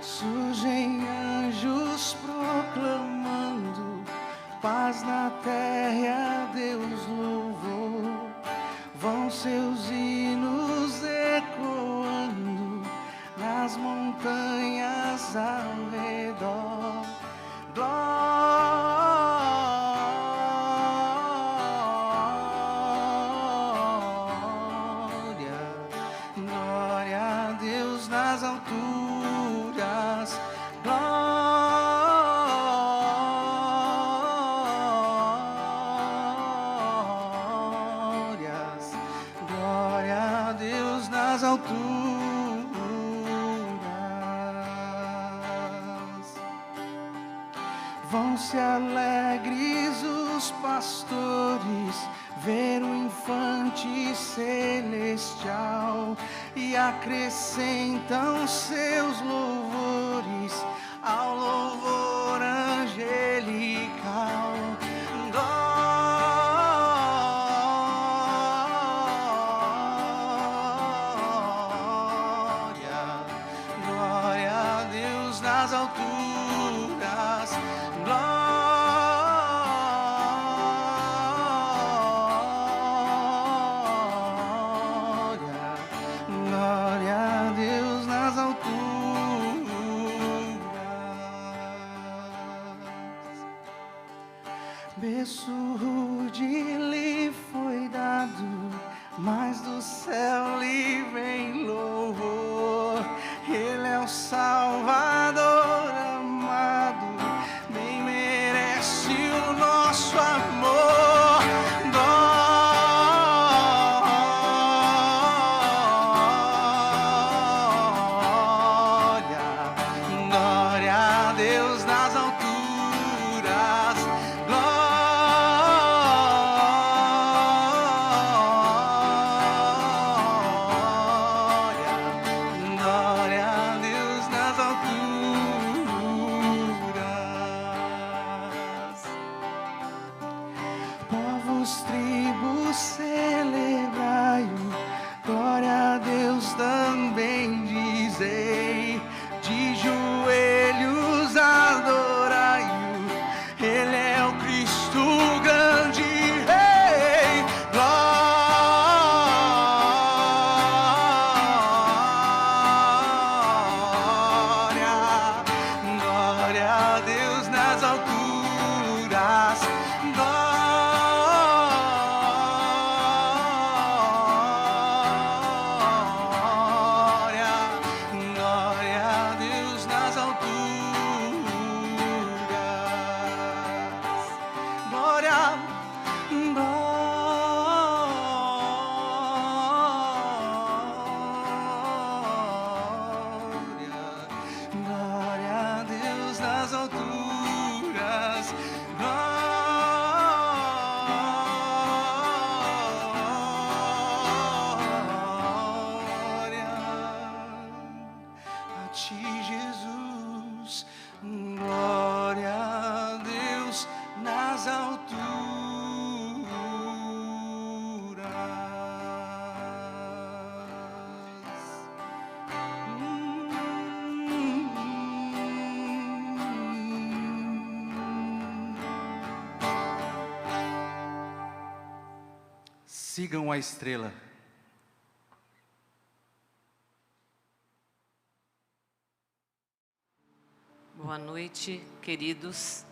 Surgem anjos proclamando paz na terra e a Deus louvor. Vão seus hinos ecoando nas montanhas ao redor. Glória, glória a Deus nas alturas. Glória a Deus nas alturas. Vão-se alegres os pastores ver o infante celestial e acrescentam seus louvores ao louvor angelical. Glória, glória a Deus nas alturas. Glória a Deus nas alturas. Berço rude lhe foi dado, mas do céu lhe vem louvor. Ele é o Salvador amado, bem merece o nosso amor. Glória a Deus nas alturas. Glória a Deus nas alturas. Povos, tribos, celebrai-o. Glória a Deus também dizei. De joelhos adorai-o. Ele é o Cristo, o grande Rei. Glória, glória a Deus nas alturas. Glória a Deus nas alturas. Glória, glória a Deus nas alturas. Glória a ti, Jesus. Glória a Deus nas alturas. Sigam a estrela. Boa noite, queridos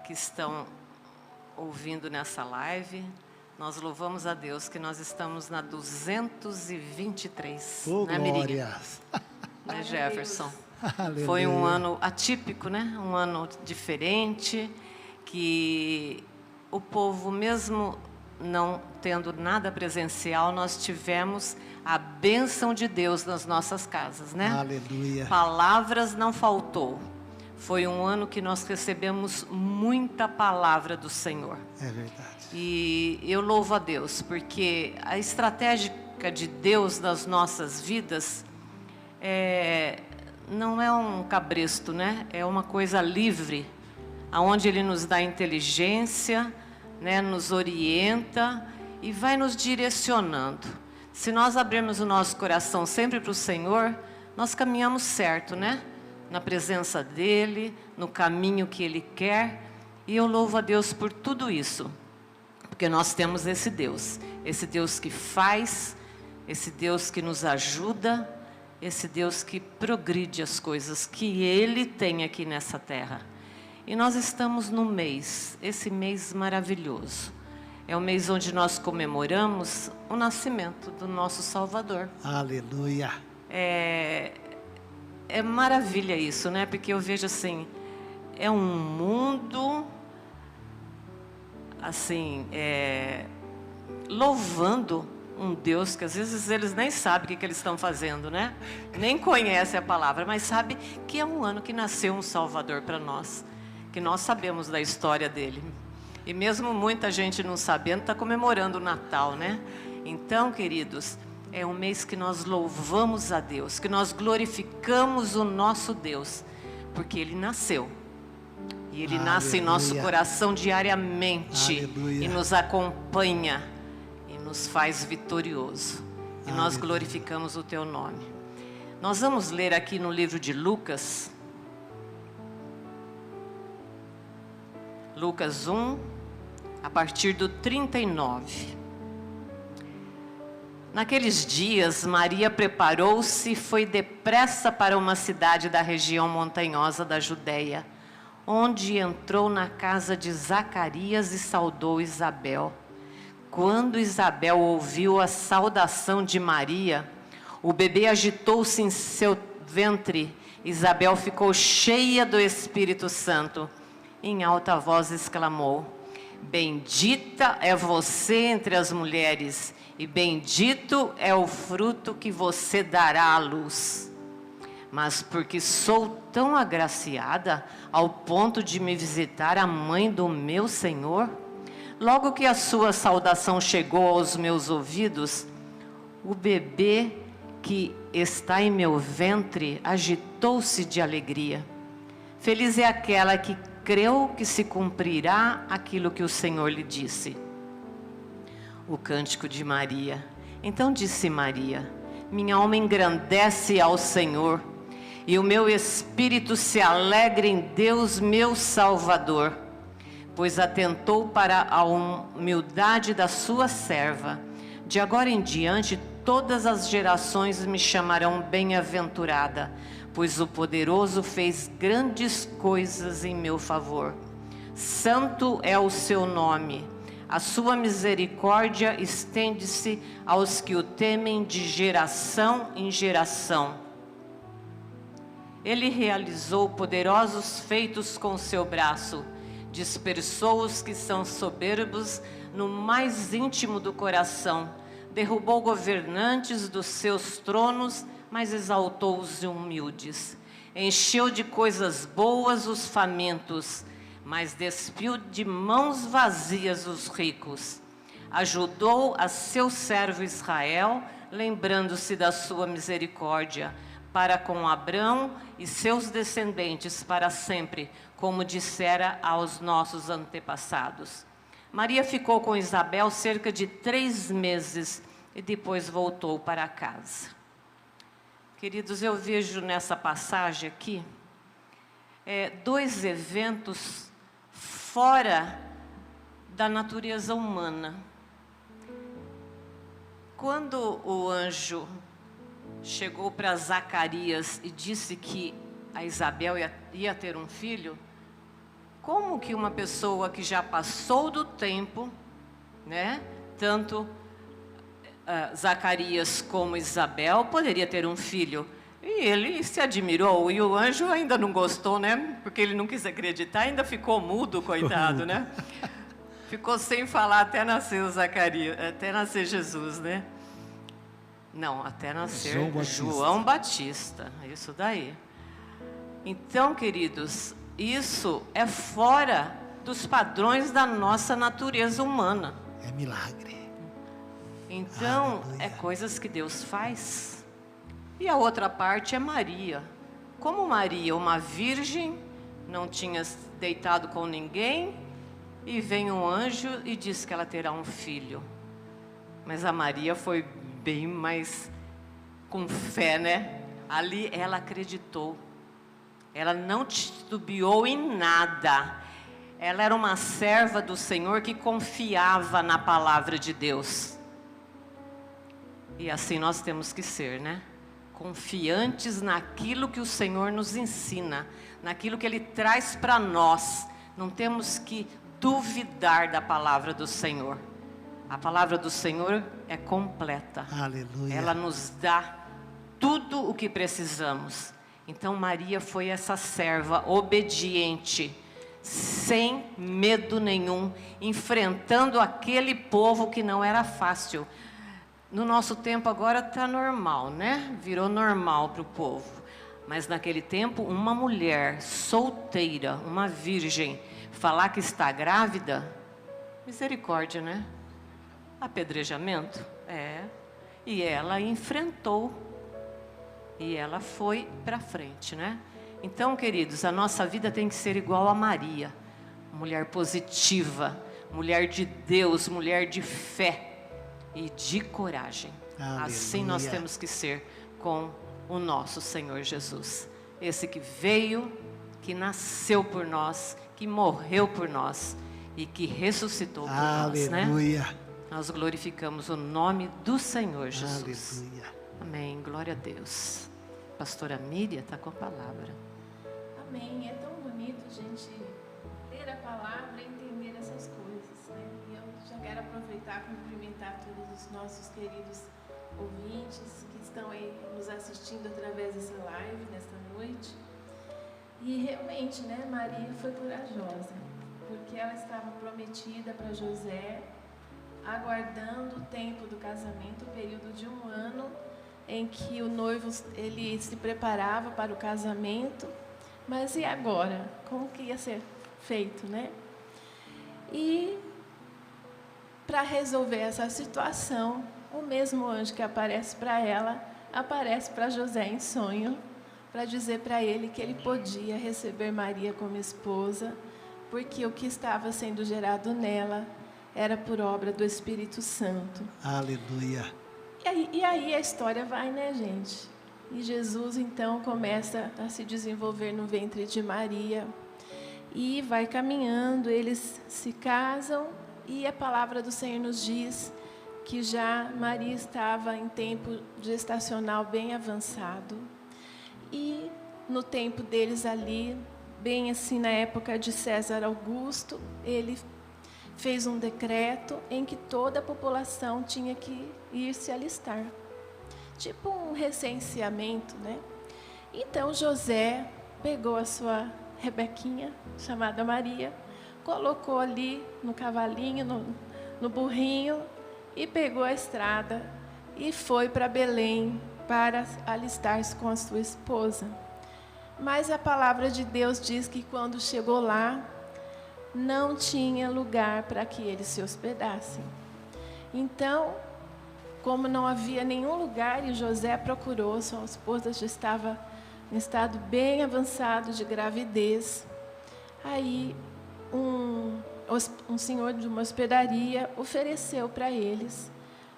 que estão ouvindo nessa live. Nós louvamos a Deus que nós estamos na 223. Oh, né, Miriam? glórias! Né, Jefferson? Aleluia. Foi um ano atípico, né? Um ano diferente, que o povo, mesmo não tendo nada presencial, nós tivemos a bênção de Deus nas nossas casas, né? Aleluia. Palavras não faltou. Foi um ano que nós recebemos muita palavra do Senhor. É verdade. E eu louvo a Deus, porque a estratégia de Deus nas nossas vidas não é um cabresto, né? É uma coisa livre, aonde Ele nos dá inteligência, né? Nos orienta e vai nos direcionando. Se nós abrirmos o nosso coração sempre para o Senhor, nós caminhamos certo, né? Na presença dEle, no caminho que Ele quer. E eu louvo a Deus por tudo isso, porque nós temos esse Deus que faz, esse Deus que nos ajuda, esse Deus que progride as coisas que Ele tem aqui nessa terra. E nós estamos no mês, esse mês maravilhoso. É o mês onde nós comemoramos o nascimento do nosso Salvador. Aleluia. É maravilha isso, né? Porque eu vejo assim, é um mundo, assim, louvando um Deus que às vezes eles nem sabem o que eles estão fazendo, né? Nem conhecem a palavra, mas sabe que é um ano que nasceu um Salvador para nós, que nós sabemos da história dele. E mesmo muita gente não sabendo, está comemorando o Natal, né? Então, queridos, é um mês que nós louvamos a Deus, que nós glorificamos o nosso Deus, porque Ele nasceu. E Ele nasce em nosso coração diariamente. Aleluia. E nos acompanha e nos faz vitorioso. E nós glorificamos o Teu nome. Nós vamos ler aqui no livro de Lucas. Lucas 1, a partir do 39. Naqueles dias, Maria preparou-se e foi depressa para uma cidade da região montanhosa da Judeia, onde entrou na casa de Zacarias e saudou Isabel. Quando Isabel ouviu a saudação de Maria, o bebê agitou-se em seu ventre. Isabel ficou cheia do Espírito Santo. Em alta voz exclamou: Bendita é você entre as mulheres, e bendito é o fruto que você dará à luz. Mas porque sou tão agraciada ao ponto de me visitar a mãe do meu Senhor, logo que a sua saudação chegou aos meus ouvidos, o bebê que está em meu ventre agitou-se de alegria. Feliz é aquela que creu que se cumprirá aquilo que o Senhor lhe disse. O cântico de Maria. Então disse Maria: minha alma engrandece ao Senhor, e o meu espírito se alegra em Deus meu Salvador, pois atentou para a humildade da sua serva. De agora em diante todas as gerações me chamarão bem-aventurada, pois o Poderoso fez grandes coisas em meu favor. Santo é o seu nome. A sua misericórdia estende-se aos que o temem de geração em geração. Ele realizou poderosos feitos com seu braço, dispersou os que são soberbos no mais íntimo do coração, derrubou governantes dos seus tronos, mas exaltou os humildes. Encheu de coisas boas os famintos, mas despiu de mãos vazias os ricos. Ajudou a seu servo Israel, lembrando-se da sua misericórdia, para com Abrão e seus descendentes para sempre, como dissera aos nossos antepassados. Maria ficou com Isabel cerca de 3 meses e depois voltou para casa. Queridos, eu vejo nessa passagem aqui 2 eventos fora da natureza humana. Quando o anjo chegou para Zacarias e disse que a Isabel ia ter um filho, como que uma pessoa que já passou do tempo, né, tanto Zacarias como Isabel, poderia ter um filho? E ele se admirou, e o anjo ainda não gostou, né? Porque ele não quis acreditar, ainda ficou mudo, coitado, né? ficou sem falar até nascer o Zacarias, até nascer Jesus, né? Não, até nascer João Batista, isso daí. Então, queridos, isso é fora dos padrões da nossa natureza humana. É milagre. Então, Aleluia. é coisas que Deus faz. E a outra parte é Maria. Como Maria, uma virgem, não tinha deitado com ninguém, e vem um anjo e diz que ela terá um filho. Mas a Maria foi bem mais com fé, né? Ali ela acreditou. Ela não titubeou em nada. Ela era uma serva do Senhor que confiava na palavra de Deus. E assim nós temos que ser, né? Confiantes naquilo que o Senhor nos ensina, naquilo que Ele traz para nós. Não temos que duvidar da palavra do Senhor. A palavra do Senhor é completa. Aleluia. Ela nos dá tudo o que precisamos. Então Maria foi essa serva obediente, sem medo nenhum, enfrentando aquele povo que não era fácil. No nosso tempo agora está normal, né? Virou normal para o povo. Mas naquele tempo, uma mulher solteira, uma virgem, falar que está grávida, misericórdia, né? Apedrejamento? É. E ela enfrentou. E ela foi para frente, né? Então, queridos, a nossa vida tem que ser igual a Maria. Mulher positiva, mulher de Deus, mulher de fé e de coragem. Aleluia. Assim nós temos que ser com o nosso Senhor Jesus. Esse que veio, que nasceu por nós, que morreu por nós e que ressuscitou por nós, né? Aleluia. Nós glorificamos o nome do Senhor Jesus. Aleluia. Amém, glória a Deus. Pastora Miriam está com a palavra. Amém, é tão bonito, gente, ler a palavra e entender essas coisas, né? E eu já quero aproveitar e cumprimentar todos os nossos queridos ouvintes que estão aí nos assistindo através dessa live, nesta noite. E realmente, né, Maria foi corajosa, porque ela estava prometida para José, aguardando o tempo do casamento, o período de 1 ano, em que o noivo ele se preparava para o casamento, mas e agora? Como que ia ser feito, né? E para resolver essa situação, o mesmo anjo que aparece para ela, aparece para José em sonho, para dizer para ele que ele podia receber Maria como esposa, porque o que estava sendo gerado nela era por obra do Espírito Santo. Aleluia. E aí a história vai, né, gente? E Jesus, então, começa a se desenvolver no ventre de Maria. E vai caminhando, eles se casam. E a palavra do Senhor nos diz que já Maria estava em tempo gestacional bem avançado. E no tempo deles ali, bem assim na época de César Augusto, ele fez um decreto em que toda a população tinha que ir se alistar. Tipo um recenseamento, né? Então José pegou a sua Rebequinha, chamada Maria, colocou ali no cavalinho, no burrinho, e pegou a estrada e foi para Belém para alistar-se com a sua esposa. Mas a palavra de Deus diz que quando chegou lá, não tinha lugar para que eles se hospedassem. Então, como não havia nenhum lugar e José procurou, sua esposa já estava em estado bem avançado de gravidez, aí um senhor de uma hospedaria ofereceu para eles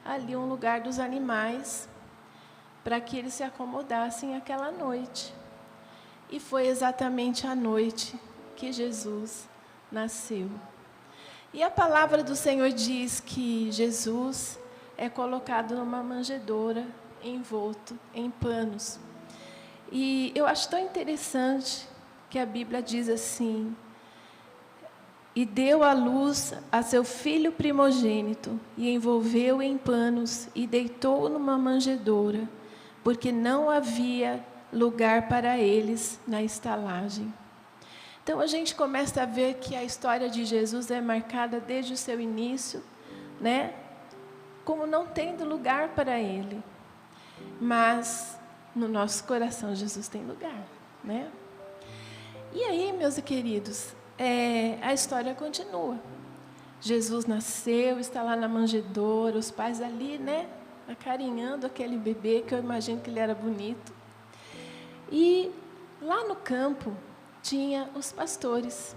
ali um lugar dos animais para que eles se acomodassem aquela noite. E foi exatamente a noite que Jesus nasceu. E a palavra do Senhor diz que Jesus é colocado numa manjedoura, envolto em panos. E eu acho tão interessante que a Bíblia diz assim: e deu à luz a seu filho primogênito, e envolveu em panos, e deitou numa manjedoura, porque não havia lugar para eles na estalagem. Então a gente começa a ver que a história de Jesus é marcada desde o seu início, né? Como não tendo lugar para Ele. Mas no nosso coração Jesus tem lugar, né? E aí, meus queridos, a história continua. Jesus nasceu, está lá na manjedoura, os pais ali, né? Acarinhando aquele bebê, que eu imagino que ele era bonito. E lá no campo tinha os pastores,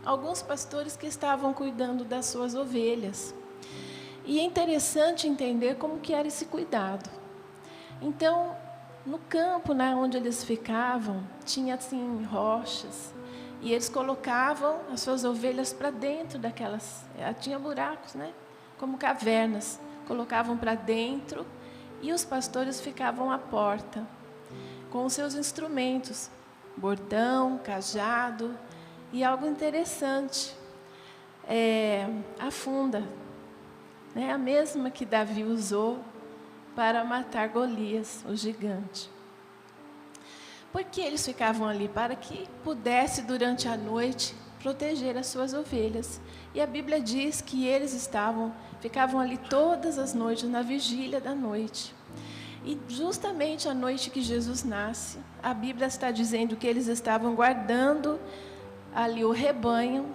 alguns pastores que estavam cuidando das suas ovelhas. E é interessante entender como que era esse cuidado. Então, no campo, né, onde eles ficavam, tinha assim rochas, e eles colocavam as suas ovelhas para dentro daquelas, tinha buracos, né, como cavernas, colocavam para dentro, e os pastores ficavam à porta, com os seus instrumentos, bordão, cajado, e algo interessante, a funda, né, a mesma que Davi usou para matar Golias, o gigante. Por que eles ficavam ali? Para que pudesse, durante a noite, proteger as suas ovelhas. E a Bíblia diz que eles ficavam ali todas as noites, na vigília da noite. E justamente a noite que Jesus nasce, a Bíblia está dizendo que eles estavam guardando ali o rebanho,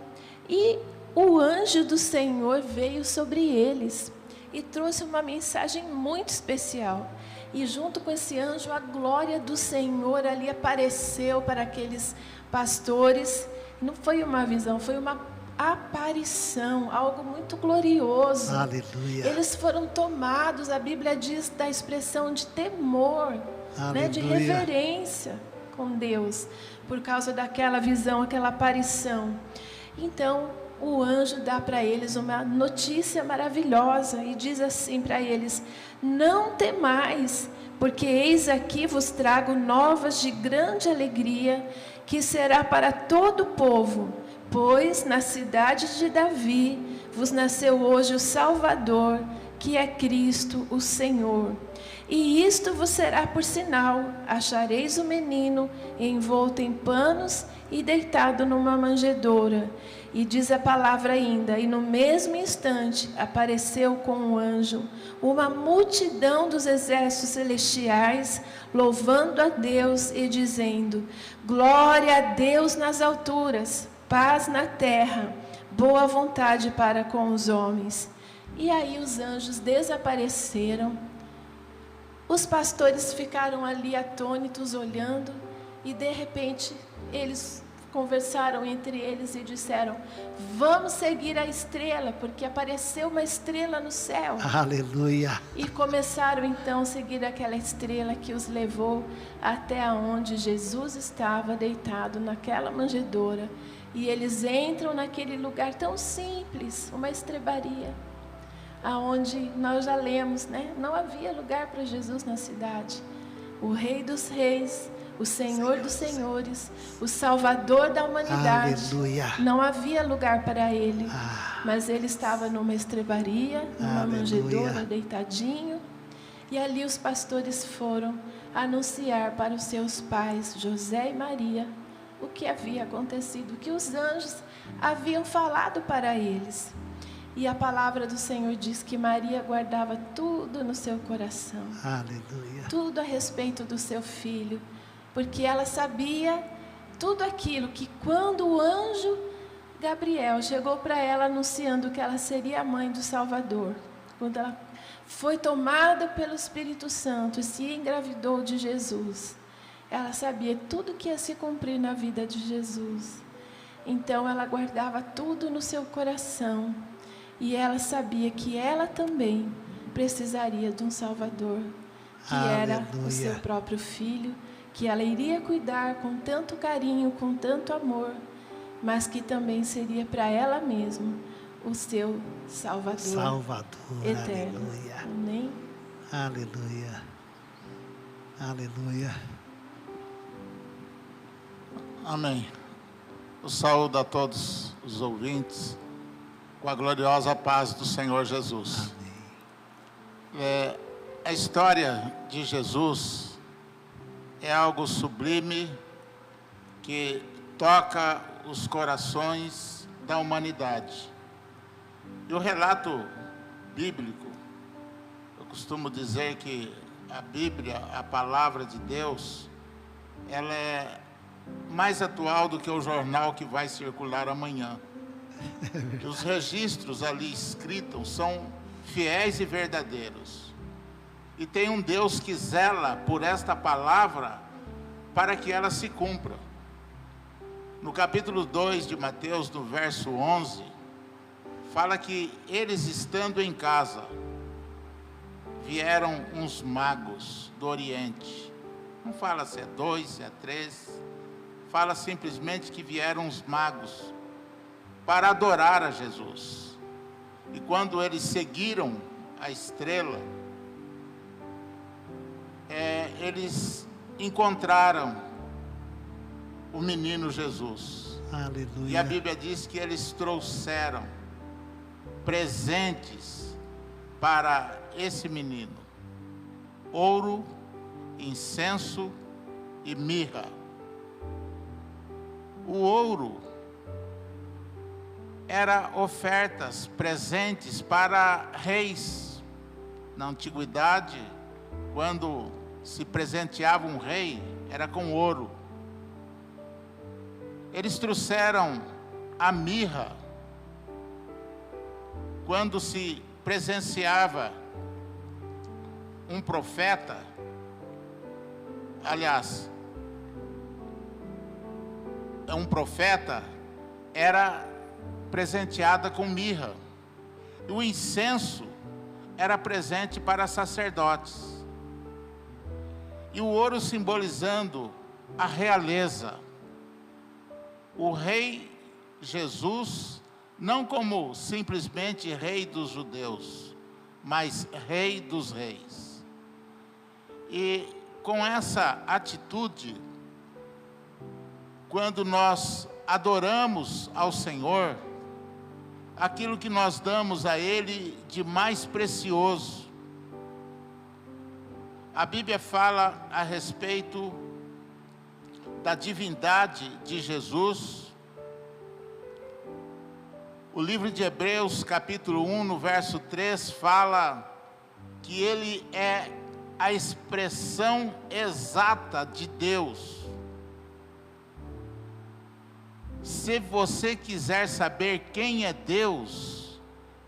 e o anjo do Senhor veio sobre eles e trouxe uma mensagem muito especial. E junto com esse anjo, a glória do Senhor ali apareceu para aqueles pastores. Não foi uma visão, foi uma aparição, algo muito glorioso. Aleluia. Eles foram tomados, a Bíblia diz, da expressão de temor, né, de reverência com Deus, por causa daquela visão, aquela aparição. Então, o anjo dá para eles uma notícia maravilhosa e diz assim para eles: não temais, porque eis aqui vos trago novas de grande alegria, que será para todo o povo, pois na cidade de Davi vos nasceu hoje o Salvador, que é Cristo o Senhor. E isto vos será por sinal: achareis o menino envolto em panos e deitado numa manjedoura. E diz a palavra ainda: e no mesmo instante apareceu com um anjo uma multidão dos exércitos celestiais, louvando a Deus e dizendo: glória a Deus nas alturas, paz na terra, boa vontade para com os homens. E aí os anjos desapareceram. Os pastores ficaram ali atônitos, olhando, e de repente eles conversaram entre eles e disseram: vamos seguir a estrela, porque apareceu uma estrela no céu. Aleluia. E começaram então a seguir aquela estrela que os levou até onde Jesus estava deitado naquela manjedoura. E eles entram naquele lugar tão simples, uma estrebaria, aonde nós já lemos, né? Não havia lugar para Jesus na cidade. O Rei dos Reis, o Senhor dos Senhores, o Salvador da humanidade. Aleluia. Não havia lugar para ele, mas ele estava numa estrebaria, numa manjedoura, deitadinho. E ali os pastores foram anunciar para os seus pais, José e Maria, o que havia acontecido, que os anjos haviam falado para eles. E a palavra do Senhor diz que Maria guardava tudo no seu coração. Aleluia. Tudo a respeito do seu filho, porque ela sabia tudo aquilo que quando o anjo Gabriel chegou para ela anunciando que ela seria a mãe do Salvador, quando ela foi tomada pelo Espírito Santo e se engravidou de Jesus, ela sabia tudo que ia se cumprir na vida de Jesus. Então ela guardava tudo no seu coração, e ela sabia que ela também precisaria de um Salvador, que era o seu próprio filho, que ela iria cuidar com tanto carinho, com tanto amor, mas que também seria para ela mesma o seu Salvador eterno. Aleluia. Amém? Aleluia. Aleluia. Amém. Eu saúdo a todos os ouvintes com a gloriosa paz do Senhor Jesus. A história de Jesus é algo sublime que toca os corações da humanidade. E o relato bíblico, eu costumo dizer que a Bíblia, a palavra de Deus, ela é mais atual do que o jornal que vai circular amanhã. E os registros ali escritos são fiéis e verdadeiros. E tem um Deus que zela por esta palavra para que ela se cumpra. No capítulo 2 de Mateus, no verso 11, fala que eles estando em casa, vieram uns magos do Oriente. Não fala se é 2, se é 3. Fala simplesmente que vieram uns magos para adorar a Jesus. E quando eles seguiram a estrela, eles encontraram o menino Jesus. Aleluia. E a Bíblia diz que eles trouxeram presentes para esse menino: ouro, incenso e mirra. O ouro era ofertas, presentes para reis. Na antiguidade, quando se presenteava um rei, era com ouro. Eles trouxeram a mirra. Quando se presenciava um profeta, aliás, um profeta era presenteada com mirra. E o incenso era presente para sacerdotes. E o ouro simbolizando a realeza. O rei Jesus, não como simplesmente rei dos judeus, mas rei dos reis. E com essa atitude, quando nós adoramos ao Senhor, aquilo que nós damos a Ele de mais precioso. A Bíblia fala a respeito da divindade de Jesus. O livro de Hebreus, capítulo 1, no verso 3, fala que Ele é a expressão exata de Deus. Se você quiser saber quem é Deus,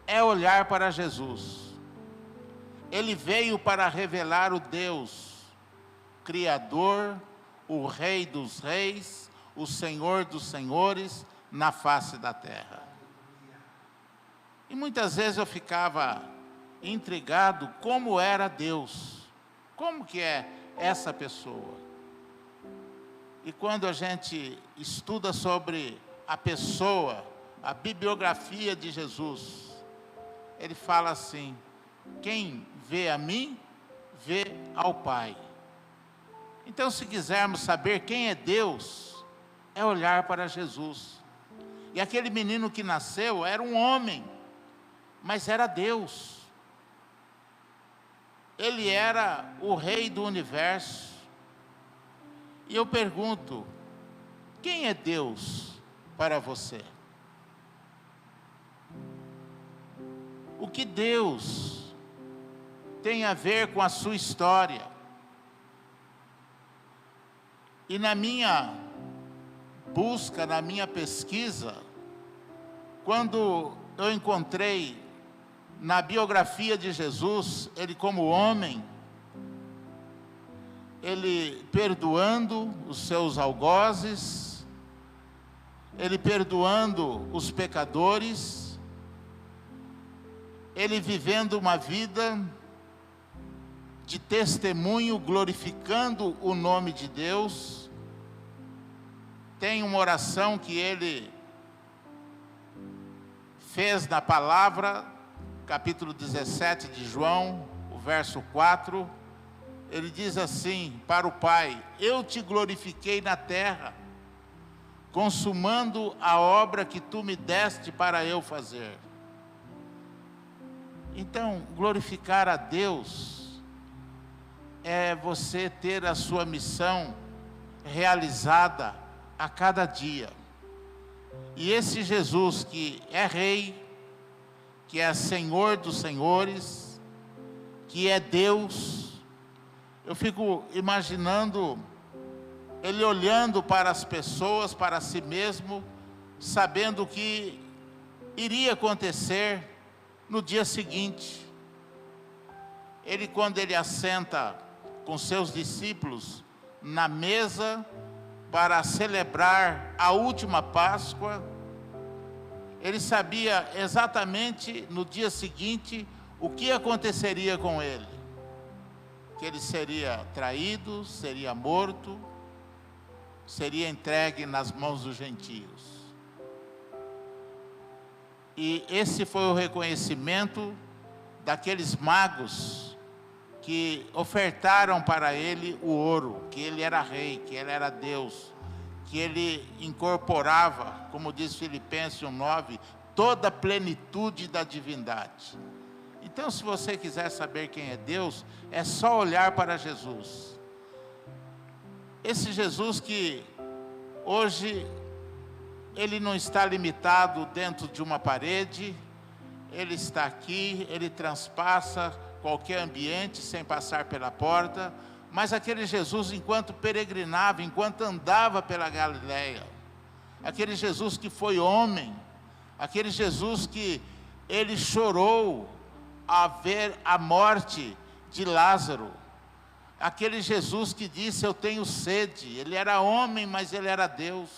é olhar para Jesus. Ele veio para revelar o Deus Criador, o Rei dos Reis, o Senhor dos Senhores, na face da terra. E muitas vezes eu ficava intrigado como era Deus, como que é essa pessoa. E quando a gente estuda sobre a pessoa, a bibliografia de Jesus, ele fala assim: quem vê a mim, vê ao Pai. Então, se quisermos saber quem é Deus, é olhar para Jesus. E aquele menino que nasceu era um homem, mas era Deus. Ele era o Rei do universo. E eu pergunto: quem é Deus para você? O que Deus tem a ver com a sua história? E na minha busca, na minha pesquisa, quando eu encontrei na biografia de Jesus, ele como homem, ele perdoando os seus algozes, ele perdoando os pecadores, ele vivendo uma vida de testemunho, glorificando o nome de Deus. Tem uma oração que ele fez na palavra, capítulo 17 de João, o verso 4, ele diz assim para o Pai: eu te glorifiquei na terra, consumando a obra que tu me deste para eu fazer. Então, glorificar a Deus é você ter a sua missão realizada a cada dia. E esse Jesus que é rei, que é Senhor dos senhores, que é Deus, eu fico imaginando ele olhando para as pessoas, para si mesmo, sabendo o que iria acontecer no dia seguinte. Ele, quando ele assenta com seus discípulos na mesa para celebrar a última Páscoa, ele sabia exatamente no dia seguinte o que aconteceria com ele. Que ele seria traído, seria morto, seria entregue nas mãos dos gentios. E esse foi o reconhecimento daqueles magos que ofertaram para ele o ouro, que ele era rei, que ele era Deus, que ele incorporava, como diz Filipenses 1:9, toda a plenitude da divindade. Então, se você quiser saber quem é Deus, é só olhar para Jesus. Esse Jesus que hoje ele não está limitado dentro de uma parede, ele está aqui, ele transpassa qualquer ambiente sem passar pela porta, mas aquele Jesus, enquanto peregrinava, enquanto andava pela Galileia, aquele Jesus que foi homem, aquele Jesus que ele chorou a ver a morte de Lázaro, aquele Jesus que disse: eu tenho sede. Ele era homem, mas ele era Deus.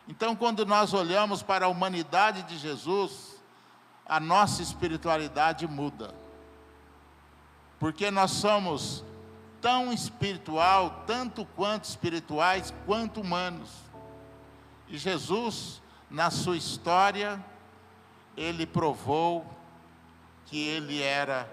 Então, quando nós olhamos para a humanidade de Jesus, a nossa espiritualidade muda, porque nós somos tão espiritual, tanto quanto espirituais, quanto humanos. E Jesus, na sua história, ele provou que ele era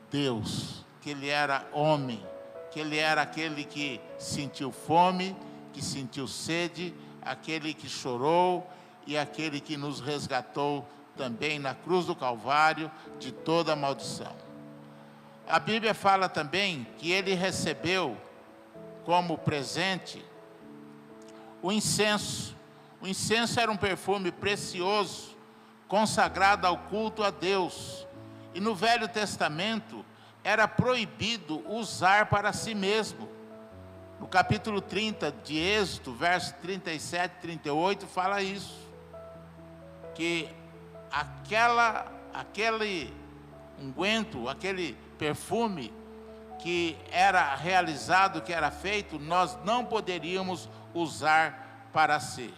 Deus, que ele era homem, que ele era aquele que sentiu fome, que sentiu sede, aquele que chorou e aquele que nos resgatou também na cruz do Calvário de toda a maldição. A Bíblia fala também que ele recebeu como presente o incenso. O incenso era um perfume precioso, consagrado ao culto a Deus. E no Velho Testamento era proibido usar para si mesmo. No capítulo 30 de Êxodo, verso 37 e 38, fala isso. Que aquele unguento, aquele perfume que era realizado, que era feito, nós não poderíamos usar para si.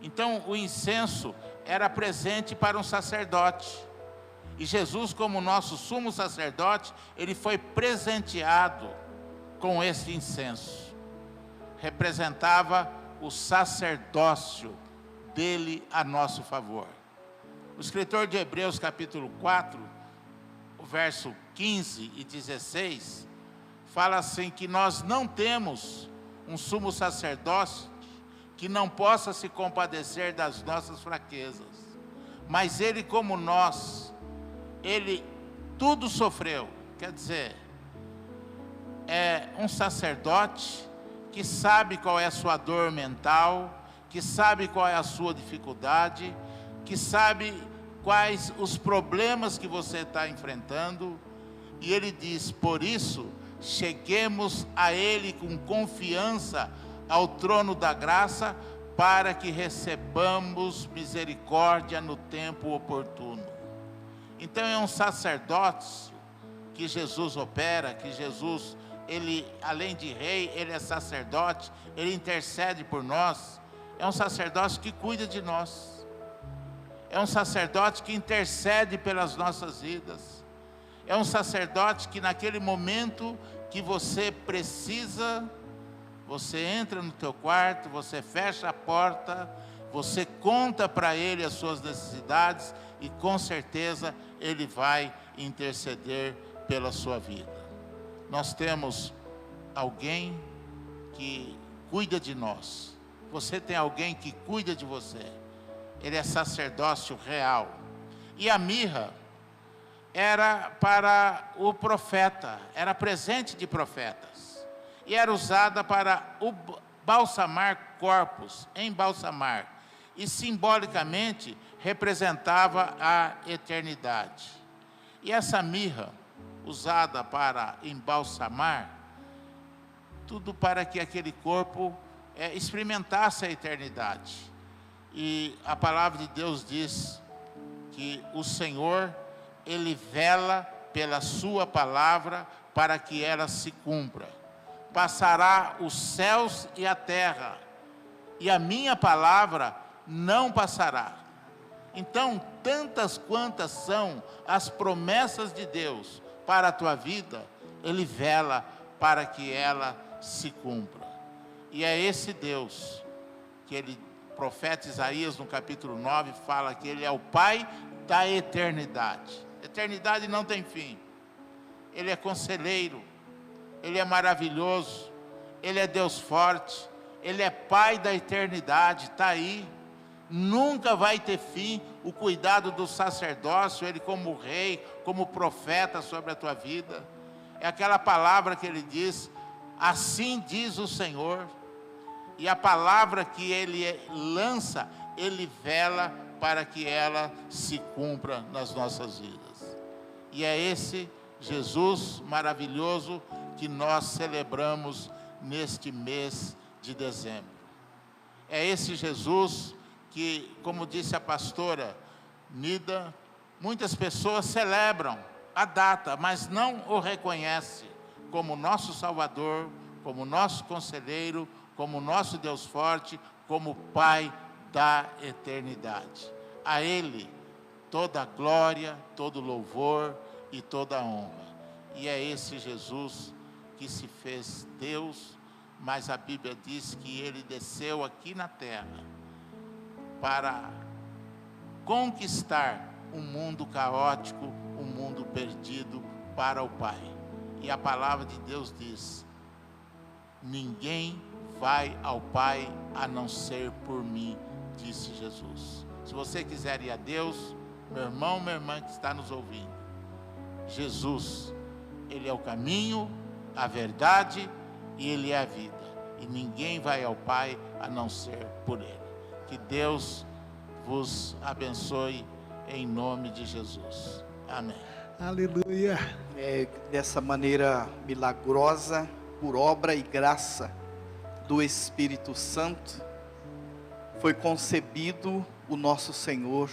Então o incenso era presente para um sacerdote. E Jesus, como nosso sumo sacerdote, ele foi presenteado com esse incenso. Representava o sacerdócio dele a nosso favor. O escritor de Hebreus capítulo 4, o verso 15 e 16, fala assim que nós não temos um sumo sacerdócio que não possa se compadecer das nossas fraquezas, mas ele, como nós, ele tudo sofreu. Quer dizer, é um sacerdote que sabe qual é a sua dor mental, que sabe qual é a sua dificuldade, que sabe quais os problemas que você está enfrentando, e ele diz: por isso, cheguemos a ele com confiança ao trono da graça, para que recebamos misericórdia no tempo oportuno. Então é um sacerdócio que Jesus opera, que Jesus, ele, além de rei, ele é sacerdote, ele intercede por nós. É um sacerdócio que cuida de nós. É um sacerdote que intercede pelas nossas vidas. É um sacerdote que naquele momento que você precisa, você entra no teu quarto, você fecha a porta, você conta para ele as suas necessidades e com certeza ele vai interceder pela sua vida. Nós temos alguém que cuida de nós. Você tem alguém que cuida de você. Ele é sacerdócio real. E a mirra era para o profeta, era presente de profetas. E era usada para o balsamar corpos, embalsamar, e simbolicamente representava a eternidade. E essa mirra, usada para embalsamar, tudo para que aquele corpo experimentasse a eternidade. E a palavra de Deus diz que o Senhor, Ele vela pela sua palavra para que ela se cumpra. Passará os céus e a terra, e a minha palavra não passará. Então, tantas quantas são as promessas de Deus para a tua vida, Ele vela para que ela se cumpra. E é esse Deus que o profeta Isaías, no capítulo 9, fala que Ele é o Pai da eternidade. Eternidade não tem fim. Ele é conselheiro, Ele é maravilhoso, Ele é Deus forte, Ele é Pai da eternidade, está aí. Nunca vai ter fim o cuidado do sacerdócio, Ele como rei, como profeta sobre a tua vida. É aquela palavra que Ele diz, assim diz o Senhor. E a palavra que Ele lança, Ele vela para que ela se cumpra nas nossas vidas. E é esse Jesus maravilhoso que nós celebramos neste mês de dezembro. É esse Jesus que, como disse a pastora Nida, muitas pessoas celebram a data, mas não o reconhecem como nosso Salvador, como nosso conselheiro, como nosso Deus forte, como Pai da eternidade. A Ele toda a glória, todo o louvor e toda a honra. E é esse Jesus que se fez Deus, mas a Bíblia diz que Ele desceu aqui na terra para conquistar um mundo caótico, um mundo perdido para o Pai. E a palavra de Deus diz, ninguém vai ao Pai a não ser por mim, disse Jesus. Se você quiser ir a Deus, meu irmão, minha irmã que está nos ouvindo, Jesus, Ele é o caminho, a verdade e Ele é a vida. E ninguém vai ao Pai a não ser por Ele. Que Deus vos abençoe em nome de Jesus. Amém. Aleluia. Dessa maneira milagrosa, por obra e graça do Espírito Santo, foi concebido o nosso Senhor,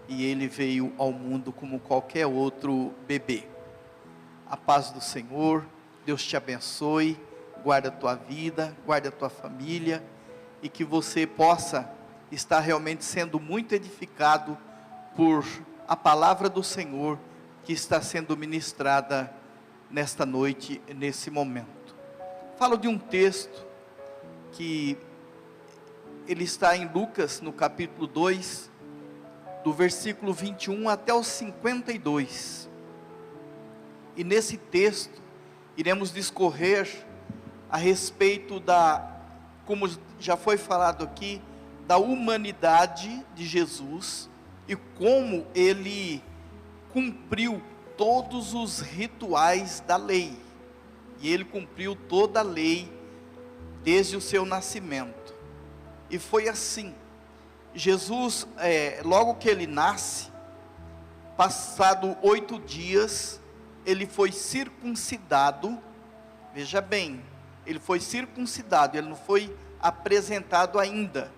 e Ele veio ao mundo como qualquer outro bebê. A paz do Senhor, Deus te abençoe, guarda a tua vida, guarda a tua família, e que você possa estar realmente sendo muito edificado por a palavra do Senhor que está sendo ministrada nesta noite, nesse momento. Falo de um texto que ele está em Lucas, no capítulo 2, do versículo 21 até o 52. E nesse texto, iremos discorrer a respeito como já foi falado aqui, da humanidade de Jesus e como Ele cumpriu todos os rituais da lei. E Ele cumpriu toda a lei desde o seu nascimento. E foi assim. Jesus, logo que Ele nasce, passado 8 dias, Ele foi circuncidado. Veja bem, Ele foi circuncidado, Ele não foi apresentado ainda.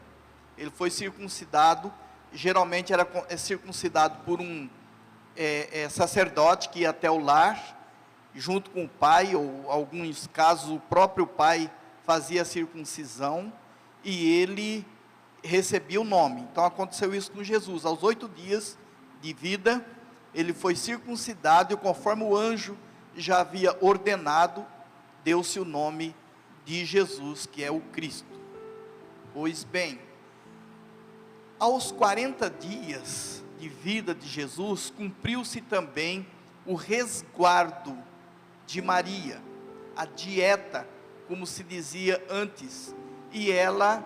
Ele foi circuncidado, geralmente era circuncidado por um sacerdote que ia até o lar, junto com o pai, ou alguns casos o próprio pai fazia a circuncisão, e ele recebia o nome. Então aconteceu isso com Jesus, aos 8 dias de vida, ele foi circuncidado, e conforme o anjo já havia ordenado, deu-se o nome de Jesus, que é o Cristo. Pois bem, aos 40 dias de vida de Jesus, cumpriu-se também o resguardo de Maria, a dieta, como se dizia antes, e ela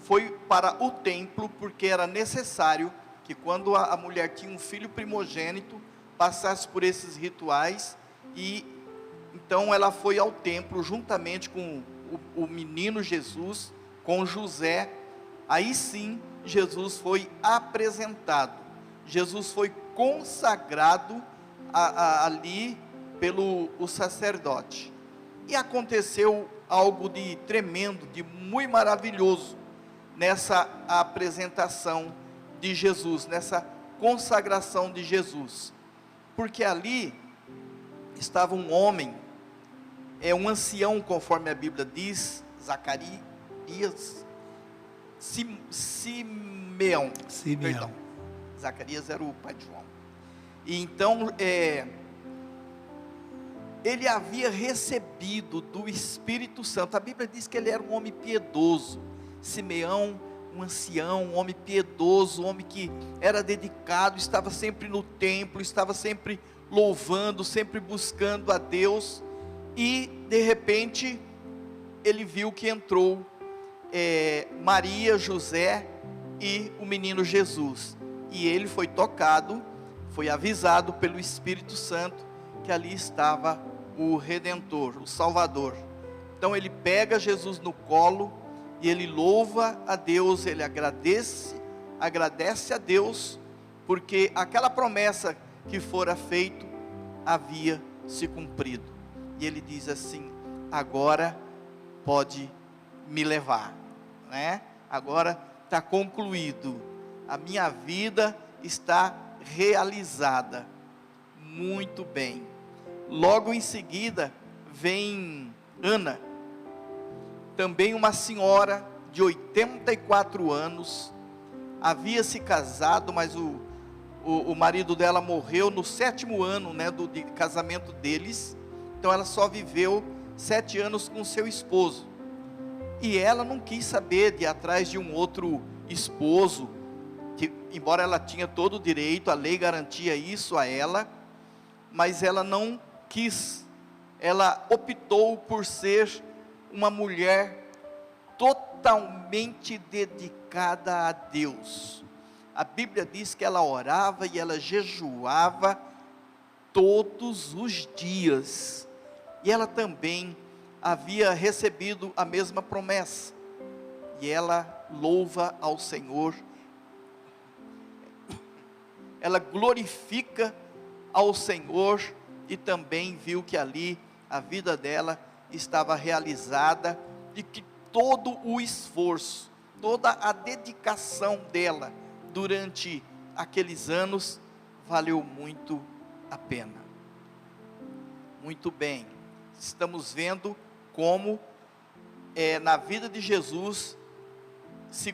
foi para o templo, porque era necessário que quando a mulher tinha um filho primogênito, passasse por esses rituais, e então ela foi ao templo, juntamente com o menino Jesus com José, aí sim Jesus foi apresentado, Jesus foi consagrado ali pelo o sacerdote. E aconteceu algo de tremendo, de muito maravilhoso nessa apresentação de Jesus, nessa consagração de Jesus, porque ali estava um homem, um ancião, conforme a Bíblia diz, Zacarias, Simeão. Perdão, Zacarias era o pai de João. E então, ele havia recebido do Espírito Santo. A Bíblia diz que ele era um homem piedoso. Simeão, um ancião, um homem piedoso, um homem que era dedicado, estava sempre no templo, estava sempre louvando, sempre buscando a Deus. E de repente ele viu que entrou Maria, José e o menino Jesus, e ele foi tocado, foi avisado pelo Espírito Santo que ali estava o Redentor, o Salvador. Então ele pega Jesus no colo e ele louva a Deus, ele agradece a Deus, porque aquela promessa que fora feita havia se cumprido. E ele diz assim: agora pode me levar, né? Agora está concluído, a minha vida está realizada. Muito bem. Logo em seguida vem Ana, também uma senhora de 84 anos, havia se casado, mas o marido dela morreu no 7º ano, né, de casamento deles. Então ela só viveu 7 anos com seu esposo, e ela não quis saber de ir atrás de um outro esposo, que, embora ela tinha todo o direito, a lei garantia isso a ela, mas ela não quis. Ela optou por ser uma mulher totalmente dedicada a Deus. A Bíblia diz que ela orava e ela jejuava todos os dias, e ela também havia recebido a mesma promessa, e ela louva ao Senhor, ela glorifica ao Senhor, e também viu que ali a vida dela estava realizada, e que todo o esforço, toda a dedicação dela durante aqueles anos valeu muito a pena. Muito bem, estamos vendo como na vida de Jesus se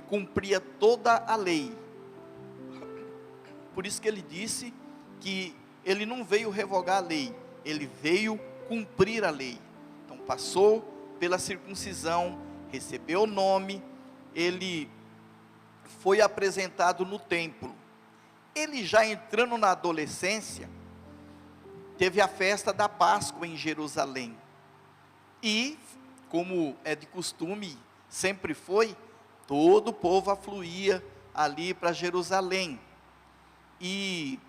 cumpria toda a lei. Por isso que ele disse que ele não veio revogar a lei, ele veio cumprir a lei. Então passou pela circuncisão, recebeu o nome, ele foi apresentado no templo. Ele já entrando na adolescência, teve a festa da Páscoa em Jerusalém, e como é de costume, sempre foi, todo o povo afluía ali para Jerusalém. E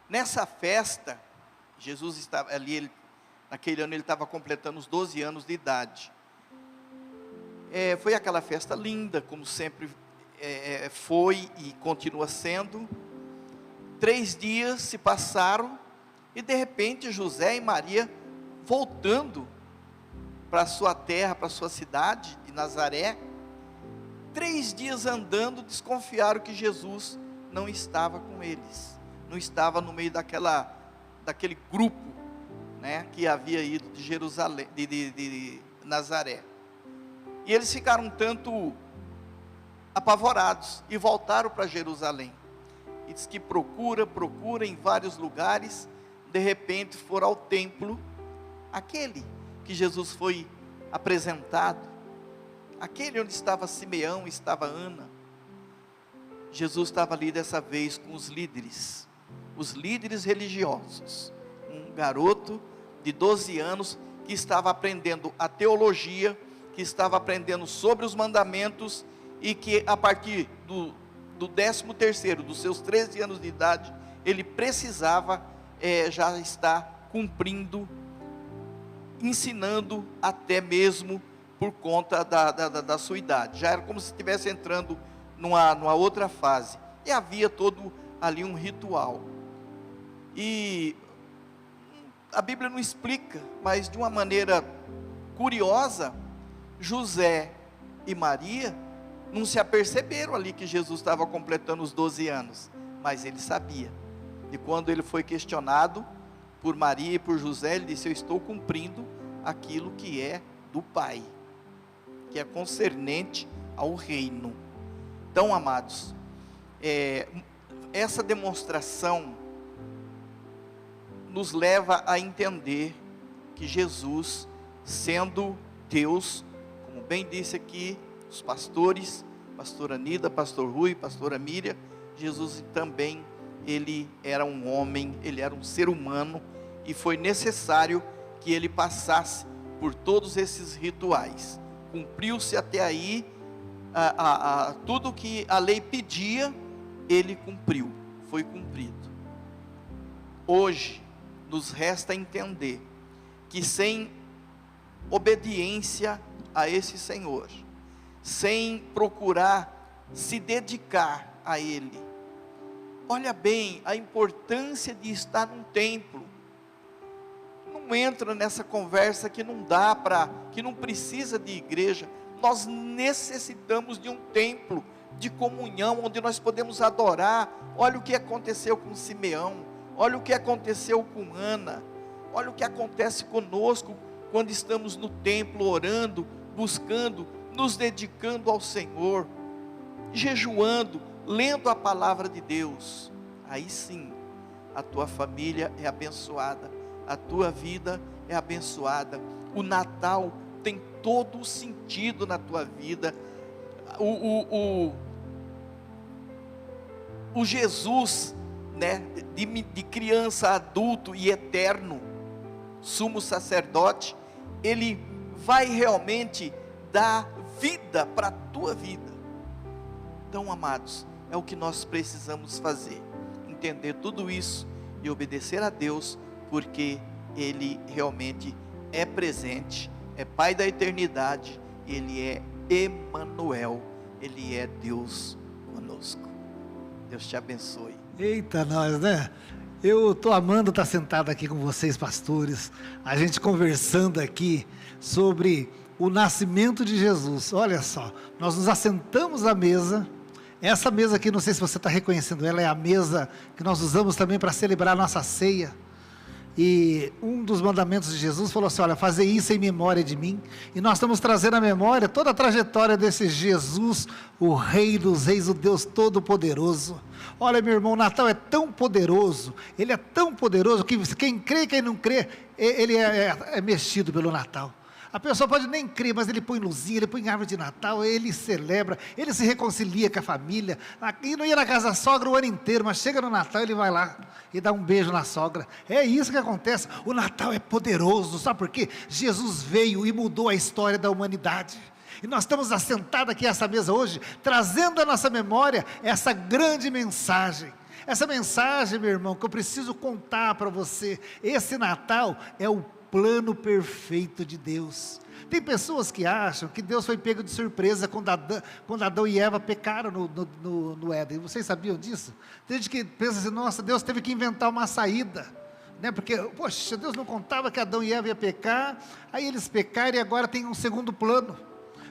nessa festa, Jesus estava ali, naquele ano ele estava completando os 12 anos de idade. Foi aquela festa linda, como sempre foi e continua sendo. 3 dias se passaram, e de repente José e Maria, voltando para sua terra, para sua cidade de Nazaré, 3 dias andando, desconfiaram que Jesus não estava com eles, não estava no meio daquele grupo, né, que havia ido de Jerusalém, de Nazaré. E eles ficaram um tanto apavorados e voltaram para Jerusalém. E diz que procura em vários lugares, de repente foram ao templo, aquele que Jesus foi apresentado, aquele onde estava Simeão, estava Ana. Jesus estava ali dessa vez com os líderes religiosos, um garoto de 12 anos, que estava aprendendo a teologia, que estava aprendendo sobre os mandamentos, e que a partir do 13º, dos seus 13 anos de idade, ele precisava já estar cumprindo ensinando até mesmo por conta da sua idade. Já era como se estivesse entrando numa outra fase. E havia todo ali um ritual. E a Bíblia não explica, mas de uma maneira curiosa, José e Maria não se aperceberam ali que Jesus estava completando os 12 anos, mas ele sabia. E quando ele foi questionado por Maria e por José, ele disse: eu estou cumprindo aquilo que é do Pai, que é concernente ao reino. Então, amados, essa demonstração nos leva a entender que Jesus, sendo Deus, como bem disse aqui os pastores, pastora Nida, pastor Rui, pastora Miriam, Jesus também, ele era um homem, ele era um ser humano, e foi necessário que ele passasse por todos esses rituais. Cumpriu-se até aí tudo que a lei pedia, ele cumpriu, foi cumprido. Hoje nos resta entender que sem obediência a esse Senhor, sem procurar se dedicar a Ele, olha bem a importância de estar num templo. Não entra nessa conversa que não dá que não precisa de igreja. Nós necessitamos de um templo de comunhão, onde nós podemos adorar. Olha o que aconteceu com Simeão, olha o que aconteceu com Ana, olha o que acontece conosco, quando estamos no templo orando, buscando, nos dedicando ao Senhor, jejuando, lendo a palavra de Deus. Aí sim, a tua família é abençoada, a tua vida é abençoada. O Natal tem todo o sentido na tua vida. O Jesus, né, de criança, adulto e eterno, sumo sacerdote, ele vai realmente dar vida para a tua vida. Então, amados, é o que nós precisamos fazer, entender tudo isso e obedecer a Deus, porque Ele realmente é presente, é Pai da eternidade, Ele é Emanuel, Ele é Deus conosco. Deus te abençoe. Eita, nós, né? Eu estou amando estar sentado aqui com vocês, pastores, a gente conversando aqui sobre o nascimento de Jesus. Olha só, nós nos assentamos à mesa. Essa mesa aqui, não sei se você está reconhecendo ela, é a mesa que nós usamos também para celebrar a nossa ceia. E um dos mandamentos de Jesus falou assim: olha, fazer isso em memória de mim. E nós estamos trazendo à memória toda a trajetória desse Jesus, o Rei dos Reis, o Deus Todo-Poderoso. Olha, meu irmão, o Natal é tão poderoso, ele é tão poderoso, que quem crê e quem não crê, ele é mexido pelo Natal. A pessoa pode nem crer, mas ele põe luzinha, ele põe árvore de Natal, ele celebra, ele se reconcilia com a família. Aqui não ia na casa da sogra o ano inteiro, mas chega no Natal, ele vai lá e dá um beijo na sogra. É isso que acontece. O Natal é poderoso, sabe por quê? Jesus veio e mudou a história da humanidade. E nós estamos assentados aqui nessa mesa hoje, trazendo à nossa memória essa grande mensagem. Essa mensagem, meu irmão, que eu preciso contar para você. Esse Natal é o plano perfeito de Deus. Tem pessoas que acham que Deus foi pego de surpresa quando Adão e Eva pecaram no Éden. Vocês sabiam disso? Tem gente que pensa assim: nossa, Deus teve que inventar uma saída, né? Porque, poxa, Deus não contava que Adão e Eva iam pecar, aí eles pecaram e agora tem um segundo plano.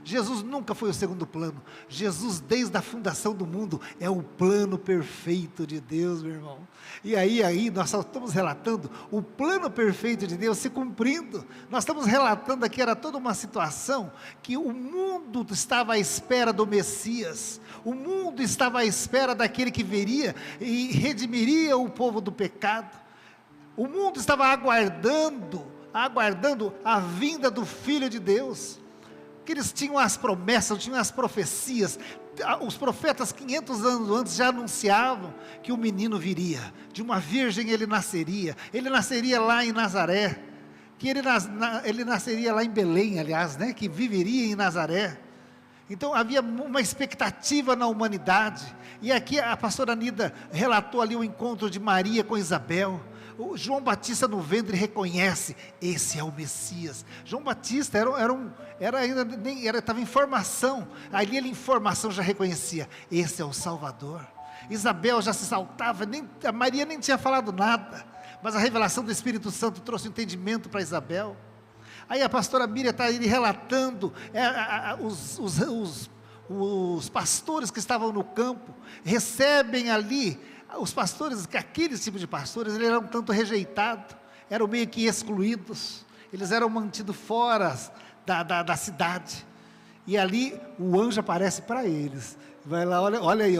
Jesus nunca foi o segundo plano. Jesus, desde a fundação do mundo, é o plano perfeito de Deus, meu irmão. E aí nós só estamos relatando o plano perfeito de Deus se cumprindo. Nós estamos relatando aqui, era toda uma situação que o mundo estava à espera do Messias. O mundo estava à espera daquele que viria e redimiria o povo do pecado. O mundo estava aguardando a vinda do Filho de Deus. Que eles tinham as promessas, tinham as profecias. Os profetas 500 anos antes já anunciavam que o menino viria, de uma virgem ele nasceria lá em Nazaré, que ele nasceria lá em Belém, aliás, né, que viveria em Nazaré. Então havia uma expectativa na humanidade, e aqui a pastora Nida relatou ali o encontro de Maria com Isabel. O João Batista no ventre reconhece, esse é o Messias. João Batista estava em formação, ali ele em formação já reconhecia, esse é o Salvador. Isabel já se saltava, a Maria nem tinha falado nada, mas a revelação do Espírito Santo trouxe entendimento para Isabel. Aí a pastora Miriam está aí relatando, os pastores que estavam no campo, recebem ali, os pastores, aqueles tipos de pastores, eles eram um tanto rejeitados, eram meio que excluídos, eles eram mantidos fora da cidade, e ali o anjo aparece para eles, vai lá, olha aí,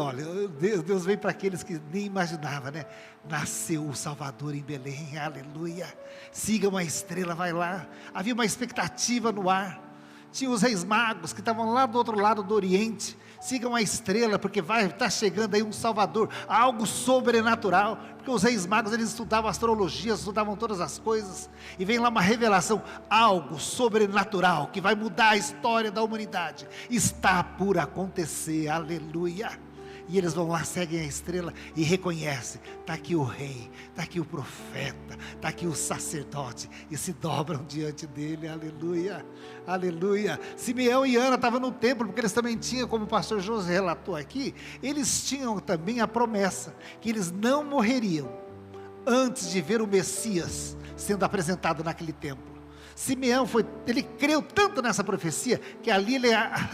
Deus veio para aqueles que nem imaginavam, né? Nasceu o Salvador em Belém, aleluia, sigam a estrela, vai lá, havia uma expectativa no ar, tinha os reis magos que estavam lá do outro lado do Oriente, sigam a estrela, porque está chegando aí um Salvador, algo sobrenatural, porque os reis magos, eles estudavam astrologia, estudavam todas as coisas, e vem lá uma revelação, algo sobrenatural, que vai mudar a história da humanidade, está por acontecer, aleluia. E eles vão lá, seguem a estrela e reconhecem, está aqui o rei, está aqui o profeta, está aqui o sacerdote, e se dobram diante dele, aleluia, aleluia. Simeão e Ana estavam no templo, porque eles também tinham, como o pastor José relatou aqui, eles tinham também a promessa, que eles não morreriam, antes de ver o Messias sendo apresentado naquele templo. Simeão ele creu tanto nessa profecia, que ali ele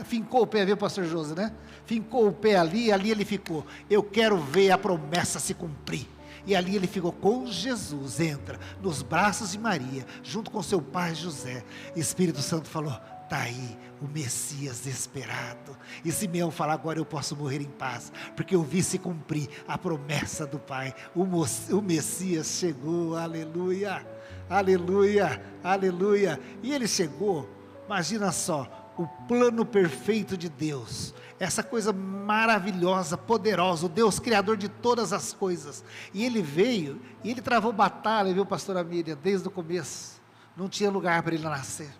fincou o pé, viu, pastor José, né? Fincou o pé ali ele ficou, eu quero ver a promessa se cumprir, e ali ele ficou com Jesus, entra nos braços de Maria, junto com seu pai José, Espírito Santo falou, está aí o Messias esperado, e Simeão fala, agora eu posso morrer em paz, porque eu vi se cumprir a promessa do Pai, o Messias chegou, aleluia, aleluia, aleluia, e ele chegou, imagina só, o plano perfeito de Deus, essa coisa maravilhosa, poderosa, o Deus criador de todas as coisas, e ele veio, e ele travou batalha, viu, pastora Miriam, desde o começo, não tinha lugar para ele nascer,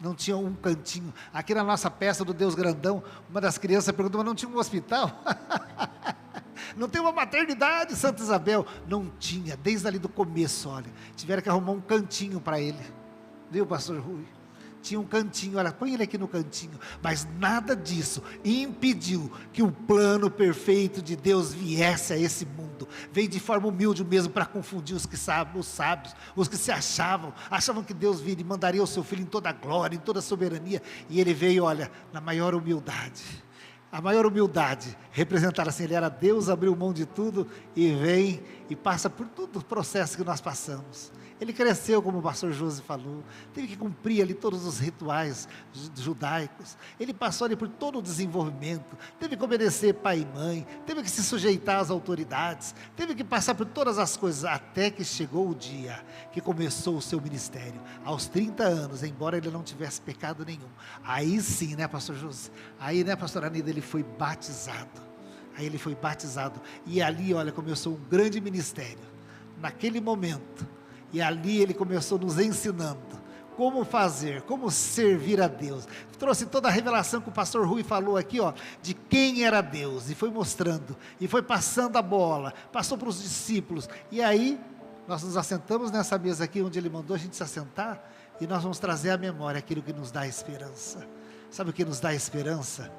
não tinha um cantinho, aqui na nossa peça do Deus grandão, uma das crianças perguntou, mas não tinha um hospital? Não tem uma maternidade, Santa Isabel? Não tinha, desde ali do começo, olha, tiveram que arrumar um cantinho para ele, viu, pastor Rui? Tinha um cantinho, olha, põe ele aqui no cantinho, mas nada disso impediu que o plano perfeito de Deus viesse a esse mundo, veio de forma humilde mesmo, para confundir os sábios, os que se achavam que Deus viria e mandaria o seu Filho em toda a glória, em toda a soberania, e ele veio, olha, na maior humildade, a maior humildade, representar assim, ele era Deus, abriu mão de tudo, e vem, e passa por todo o processo que nós passamos, ele cresceu, como o pastor José falou, teve que cumprir ali todos os rituais judaicos, ele passou ali por todo o desenvolvimento, teve que obedecer pai e mãe, teve que se sujeitar às autoridades, teve que passar por todas as coisas, até que chegou o dia que começou o seu ministério, aos 30 anos, embora ele não tivesse pecado nenhum, aí sim, né, pastor José, aí, né, pastor Anida, ele foi batizado, e ali, olha, começou um grande ministério, naquele momento, e ali ele começou nos ensinando como fazer, como servir a Deus, trouxe toda a revelação que o pastor Rui falou aqui, ó, de quem era Deus, e foi mostrando, e foi passando a bola, passou para os discípulos, e aí, nós nos assentamos nessa mesa aqui, onde ele mandou a gente se assentar, e nós vamos trazer à memória aquilo que nos dá esperança. Sabe o que nos dá esperança?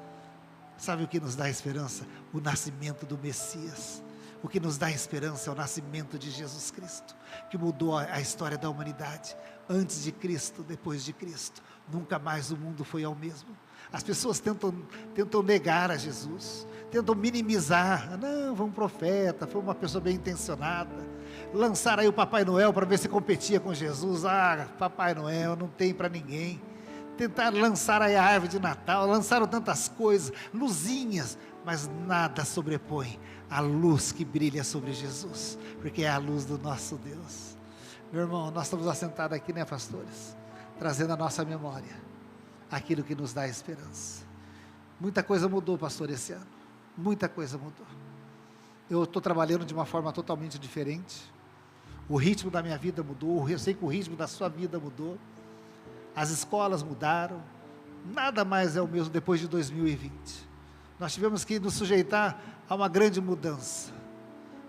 Sabe o que nos dá esperança? O nascimento do Messias. O que nos dá esperança é o nascimento de Jesus Cristo, que mudou a história da humanidade, antes de Cristo, depois de Cristo, nunca mais o mundo foi ao mesmo. As pessoas tentam negar a Jesus, tentam minimizar, não, foi um profeta, foi uma pessoa bem intencionada, lançaram aí o Papai Noel para ver se competia com Jesus, Papai Noel não tem para ninguém, tentaram lançar aí a árvore de Natal, lançaram tantas coisas, luzinhas, mas nada sobrepõe a luz que brilha sobre Jesus, porque é a luz do nosso Deus. Meu irmão, nós estamos assentados aqui, né, pastores, trazendo à nossa memória aquilo que nos dá esperança. Muita coisa mudou, pastor, esse ano, muita coisa mudou. Eu estou trabalhando de uma forma totalmente diferente, o ritmo da minha vida mudou, eu sei que o ritmo da sua vida mudou, as escolas mudaram, nada mais é o mesmo depois de 2020, nós tivemos que nos sujeitar a uma grande mudança,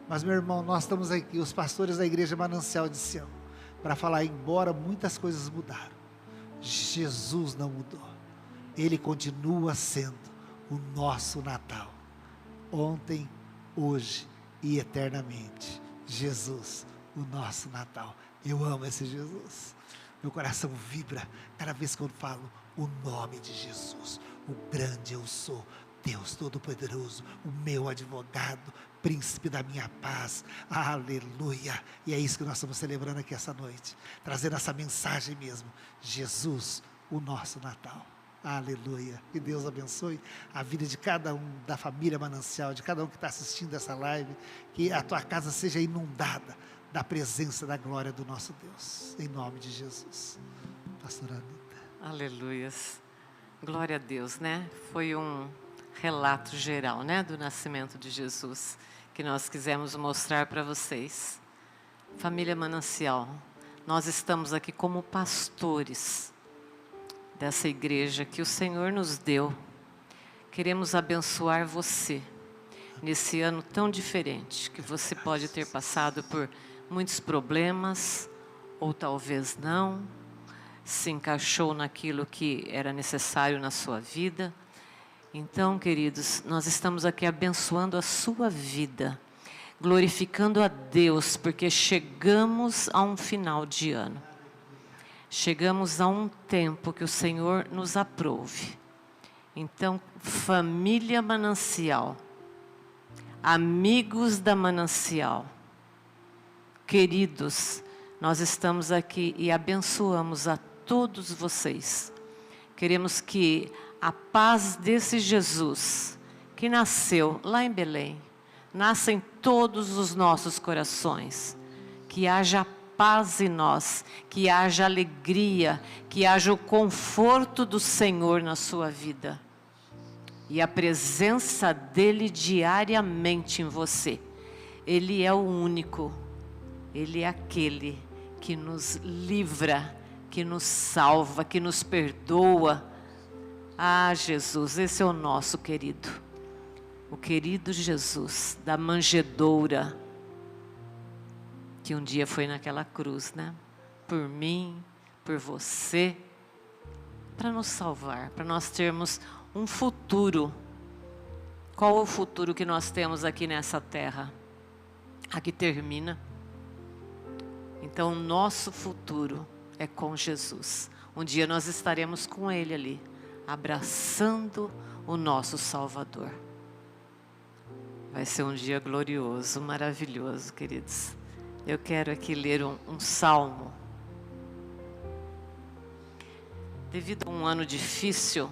Mas, meu irmão, nós estamos aqui, os pastores da Igreja Manancial de Sião, para falar, embora muitas coisas mudaram, Jesus não mudou. Ele continua sendo o nosso Natal. Ontem, hoje e eternamente. Jesus, o nosso Natal. Eu amo esse Jesus. Meu coração vibra cada vez que eu falo o nome de Jesus. O grande eu sou, Deus Todo-Poderoso, o meu advogado, príncipe da minha paz. Aleluia. E é isso que nós estamos celebrando aqui essa noite, trazendo essa mensagem mesmo. Jesus, o nosso Natal. Aleluia. Que Deus abençoe a vida de cada um, da família Manancial, de cada um que está assistindo essa live. Que a tua casa seja inundada da presença, da glória do nosso Deus. Em nome de Jesus. Pastora Anitta. Aleluias. Glória a Deus, né? Foi um relato geral, né, do nascimento de Jesus, que nós quisemos mostrar para vocês. Família Manancial, nós estamos aqui como pastores dessa igreja que o Senhor nos deu. Queremos abençoar você nesse ano tão diferente, que você pode ter passado por muitos problemas, ou talvez não, se encaixou naquilo que era necessário na sua vida. Então, queridos, nós estamos aqui abençoando a sua vida, glorificando a Deus, porque chegamos a um final de ano. Chegamos a um tempo que o Senhor nos aprove. Então, família Manancial, amigos da Manancial, queridos, nós estamos aqui e abençoamos a todos vocês. Queremos que a paz desse Jesus, que nasceu lá em Belém, nasça em todos os nossos corações, que haja paz em nós, que haja alegria, que haja o conforto do Senhor na sua vida. E a presença dEle diariamente em você. Ele é o único, Ele é aquele que nos livra, que nos salva, que nos perdoa. Ah, Jesus, esse é o nosso querido. O querido Jesus da manjedoura, que um dia foi naquela cruz, né? Por mim, por você, para nos salvar, para nós termos um futuro. Qual é o futuro que nós temos aqui nessa terra? Aqui termina. Então, o nosso futuro é com Jesus. Um dia nós estaremos com Ele ali, abraçando o nosso Salvador. Vai ser um dia glorioso, maravilhoso, queridos. Eu quero aqui ler um salmo. Devido a um ano difícil,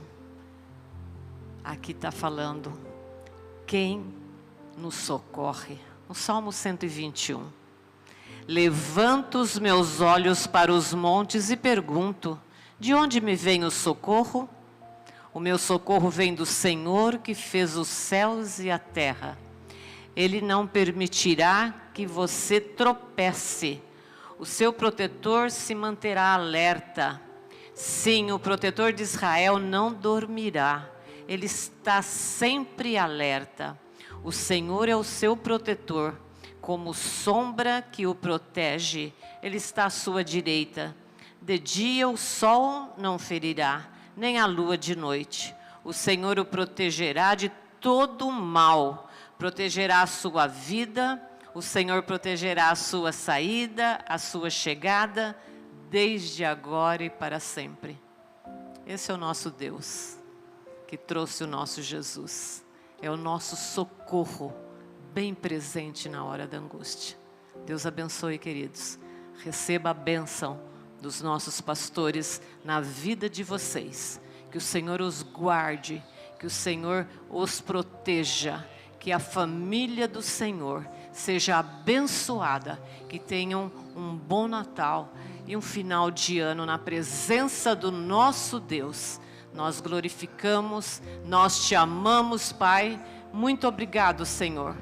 aqui está falando, quem nos socorre? O Salmo 121. Levanto os meus olhos para os montes e pergunto, de onde me vem o socorro? O meu socorro vem do Senhor que fez os céus e a terra. Ele não permitirá que você tropece. O seu protetor se manterá alerta. Sim, o protetor de Israel não dormirá. Ele está sempre alerta. O Senhor é o seu protetor. Como sombra que o protege, Ele está à sua direita. De dia o sol não ferirá, nem a lua de noite. O Senhor o protegerá de todo o mal. Protegerá a sua vida, o Senhor protegerá a sua saída, a sua chegada, desde agora e para sempre. Esse é o nosso Deus, que trouxe o nosso Jesus. É o nosso socorro, bem presente na hora da angústia. Deus abençoe, queridos. Receba a bênção dos nossos pastores na vida de vocês. Que o Senhor os guarde, que o Senhor os proteja. Que a família do Senhor seja abençoada, que tenham um bom Natal e um final de ano na presença do nosso Deus. Nós glorificamos, nós te amamos, Pai. Muito obrigado, Senhor,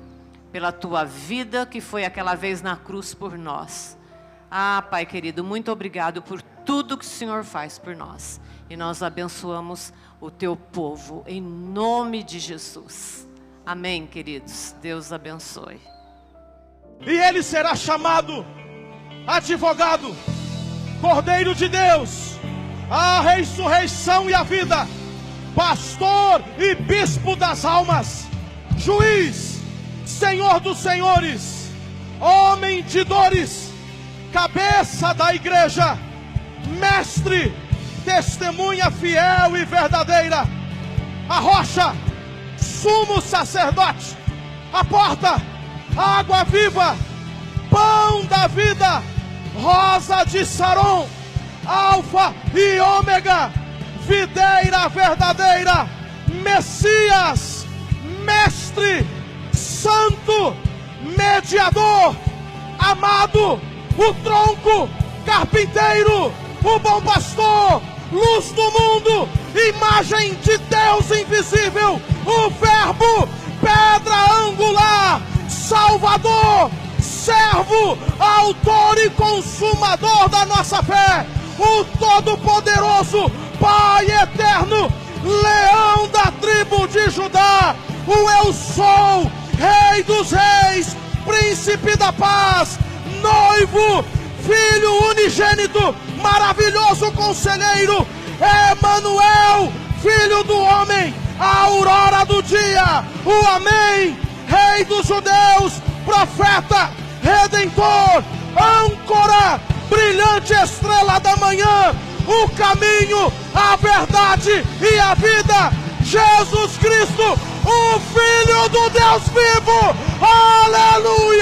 pela tua vida que foi aquela vez na cruz por nós. Ah, Pai querido, muito obrigado por tudo que o Senhor faz por nós. E nós abençoamos o teu povo, em nome de Jesus. Amém, queridos. Deus abençoe. e ele será chamado advogado, Cordeiro de Deus, a ressurreição e a vida, pastor e bispo das almas, juiz, Senhor dos senhores, homem de dores, cabeça da igreja, mestre, testemunha fiel e verdadeira, a rocha, sumo sacerdote, a porta, água viva, pão da vida, rosa de Saron, alfa e ômega, videira verdadeira, Messias, mestre, santo, mediador, amado, o tronco, carpinteiro, o bom pastor, luz do mundo, imagem de Deus invisível, o verbo, pedra angular, salvador, servo, autor e consumador da nossa fé, o todo-poderoso, Pai eterno, leão da tribo de Judá, o eu sou, Rei dos reis, príncipe da paz, noivo, filho unigênito, maravilhoso conselheiro, Emanuel, filho do homem, a aurora do dia, o amém, Rei dos judeus, profeta, redentor, âncora, brilhante estrela da manhã, o caminho, a verdade e a vida, Jesus Cristo, o Filho do Deus vivo, aleluia!